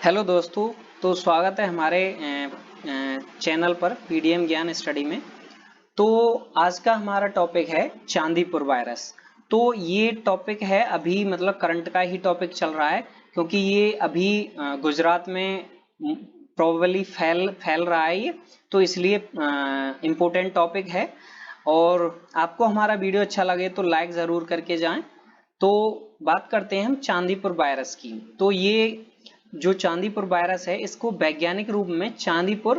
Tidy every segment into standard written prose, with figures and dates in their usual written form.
Hello दोस्तों। तो स्वागत है हमारे चैनल पर पीडीएम ज्ञान स्टडी में। तो आज का हमारा टॉपिक है चांदीपुर वायरस। तो ये टॉपिक है अभी मतलब करंट का ही टॉपिक चल रहा है, क्योंकि ये अभी गुजरात में प्रोबेबली फैल रहा है ये, तो इसलिए इम्पोर्टेंट टॉपिक है। और आपको हमारा वीडियो अच्छा लगे तो लाइक ज़रूर करके जाएं। तो बात करते हैं हम चांदीपुर वायरस की। तो ये जो चांदीपुर वायरस है इसको वैज्ञानिक रूप में चांदीपुर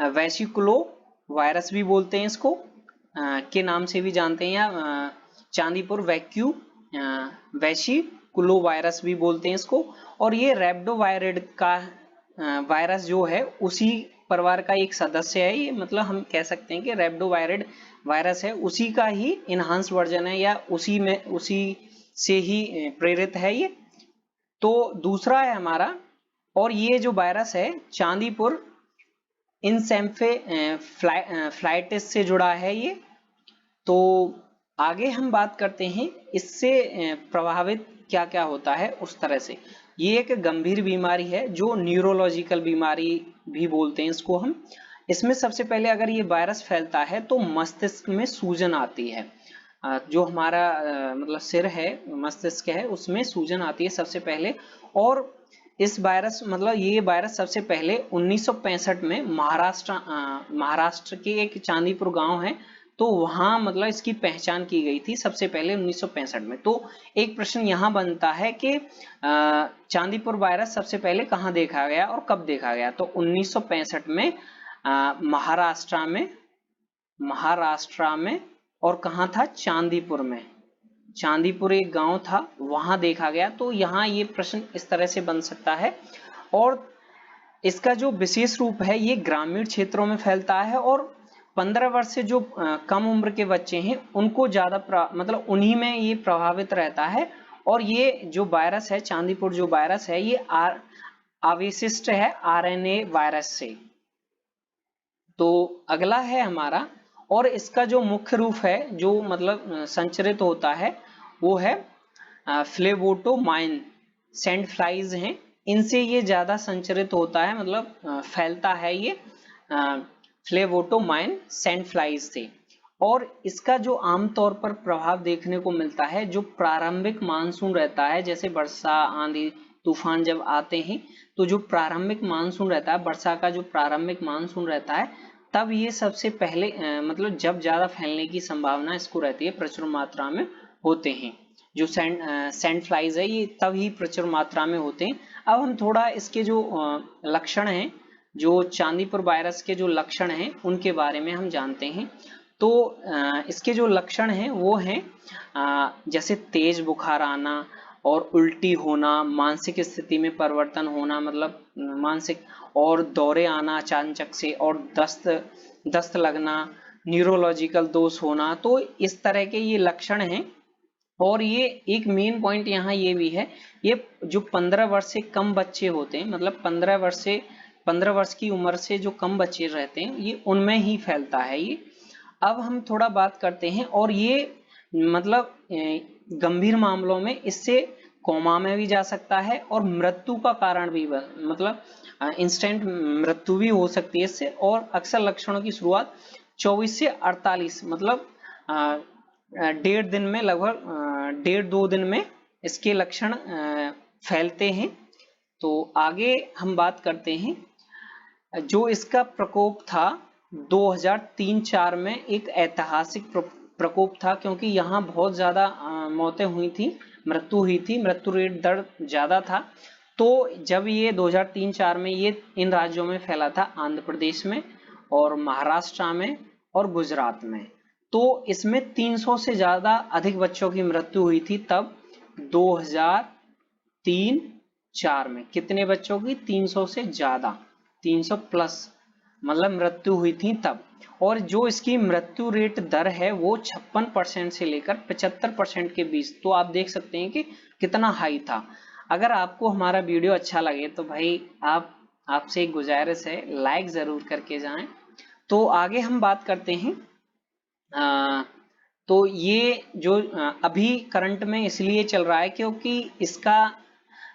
वेसिकुलो वायरस भी बोलते हैं, इसको के नाम से भी जानते हैं, या चांदीपुर वेसिकुलो वायरस भी बोलते हैं इसको। और ये रैप्डोवायरिड का वायरस जो है उसी परिवार का एक सदस्य है ये, मतलब हम कह सकते हैं कि रैप्डोवायरिड वायरस है, उसी का ही इनहांस वर्जन है, या उसी से ही प्रेरित है ये। तो दूसरा है हमारा, और ये जो वायरस है चांदीपुर इंसेफ्लाइटिस से जुड़ा है ये। तो आगे हम बात करते हैं इससे प्रभावित क्या क्या होता है उस तरह से। ये एक गंभीर बीमारी है जो न्यूरोलॉजिकल बीमारी भी बोलते हैं इसको हम। इसमें सबसे पहले अगर ये वायरस फैलता है तो मस्तिष्क में सूजन आती है। जो हमारा मतलब सिर है, मस्तिष्क है, उसमें सूजन आती है सबसे पहले। और इस वायरस मतलब ये वायरस सबसे पहले 1965 में महाराष्ट्र के एक चांदीपुर गांव है, तो वहां मतलब इसकी पहचान की गई थी सबसे पहले 1965 में। तो एक प्रश्न यहाँ बनता है कि चांदीपुर वायरस सबसे पहले कहाँ देखा गया और कब देखा गया। तो 1965 में महाराष्ट्र में और कहाँ था, चांदीपुर में। चांदीपुर एक गांव था, वहां देखा गया। तो यहाँ ये प्रश्न इस तरह से बन सकता है। और इसका जो विशेष रूप है ये ग्रामीण क्षेत्रों में फैलता है, और 15 वर्ष से जो कम उम्र के बच्चे हैं उनको ज्यादा मतलब उन्हीं में ये प्रभावित रहता है। और ये जो वायरस है, चांदीपुर जो वायरस है, ये अविशिष्ट है आरएनए वायरस से। तो अगला है हमारा, और इसका जो मुख्य रूप है जो मतलब संचरित होता है वो है फ्लेबोटोमाइन सैंड फ्लाइज हैं, इनसे ये ज्यादा संचरित होता है, मतलब फैलता है ये फ्लेबोटोमाइन सैंड फ्लाइज से। और इसका जो आमतौर पर प्रभाव देखने को मिलता है, जो प्रारंभिक मानसून रहता है, जैसे वर्षा आंधी तूफान जब आते हैं, तो जो प्रारंभिक मानसून रहता है, वर्षा का जो प्रारंभिक मानसून रहता है, तब ये सबसे पहले मतलब जब ज्यादा फैलने की संभावना इसको रहती है, प्रचुर मात्रा में होते हैं। जो सैंड फ्लाइज है ये तब ही प्रचुर मात्रा में होते हैं। अब हम थोड़ा इसके जो लक्षण हैं, जो चांदीपुर वायरस के जो लक्षण हैं उनके बारे में हम जानते हैं। तो इसके जो लक्षण हैं वो हैं जैसे तेज बुखार आना और उल्टी होना, मानसिक स्थिति में परिवर्तन होना, मतलब मानसिक, और दौरे आना अचानक से, और दस्त लगना, न्यूरोलॉजिकल दोष होना। तो इस तरह के ये लक्षण हैं। और ये एक मेन पॉइंट यहाँ ये भी है, ये जो 15 वर्ष से कम बच्चे होते हैं, मतलब 15 वर्ष की उम्र से जो कम बच्चे रहते हैं, ये उनमें ही फैलता है ये। अब हम थोड़ा बात करते हैं, और ये मतलब गंभीर मामलों में इससे कोमा में भी जा सकता है, और मृत्यु का कारण भी मतलब इंस्टेंट मृत्यु भी हो सकती है इससे। और अक्सर लक्षणों की शुरुआत 24 से 48 मतलब डेढ़ दिन में, लगभग डेढ़ दो दिन में इसके लक्षण फैलते हैं। तो आगे हम बात करते हैं, जो इसका प्रकोप था 2003-4 में एक ऐतिहासिक प्रकोप था, क्योंकि यहाँ बहुत ज्यादा मौतें हुई थी, मृत्यु हुई थी, मृत्यु रेट दर ज्यादा था। तो जब ये 2003-4 में ये इन राज्यों में फैला था, आंध्र प्रदेश में और महाराष्ट्र में और गुजरात में, तो इसमें 300 से ज्यादा अधिक बच्चों की मृत्यु हुई थी तब 2003-4 में। कितने बच्चों की? 300 से ज्यादा, 300 प्लस मतलब मृत्यु हुई थी तब। और जो इसकी मृत्यु रेट दर है वो 56% से लेकर 75% के बीच। तो आप देख सकते हैं कि कितना हाई था। अगर आपको हमारा वीडियो अच्छा लगे तो भाई आपसे एक गुजारिश है, लाइक जरूर करके जाएं। तो आगे हम बात करते हैं। तो ये जो अभी करंट में इसलिए चल रहा है क्योंकि इसका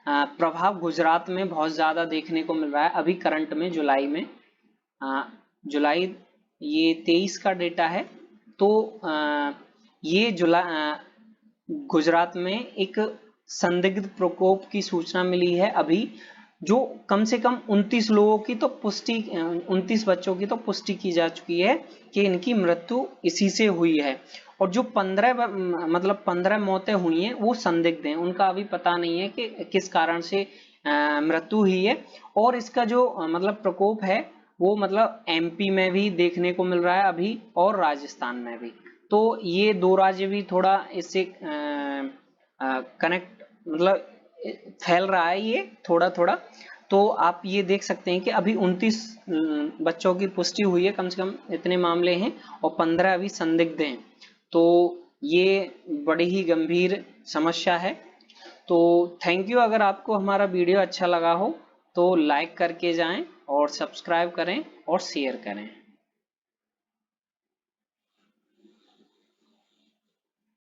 प्रभाव गुजरात में बहुत ज्यादा देखने को मिल रहा है अभी करंट में जुलाई में। जुलाई ये 23 का डेटा है। तो ये गुजरात में एक संदिग्ध प्रकोप की सूचना मिली है अभी, जो कम से कम 29 लोगों की तो पुष्टि 29 बच्चों की तो पुष्टि की जा चुकी है कि इनकी मृत्यु इसी से हुई है। और जो 15 मौतें हुई हैं वो संदिग्ध हैं, उनका अभी पता नहीं है कि किस कारण से मृत्यु हुई है। और इसका जो प्रकोप है वो एमपी में भी देखने को मिल रहा है अभी और राजस्थान में भी। तो ये दो राज्य भी थोड़ा इससे कनेक्ट फैल रहा है ये थोड़ा थोड़ा। तो आप ये देख सकते हैं कि अभी 29 बच्चों की पुष्टि हुई है, कम से कम इतने मामले हैं, और 15 अभी संदिग्ध हैं। तो ये बड़ी ही गंभीर समस्या है। तो थैंक यू। अगर आपको हमारा वीडियो अच्छा लगा हो तो लाइक करके जाएं और सब्सक्राइब करें और शेयर करें।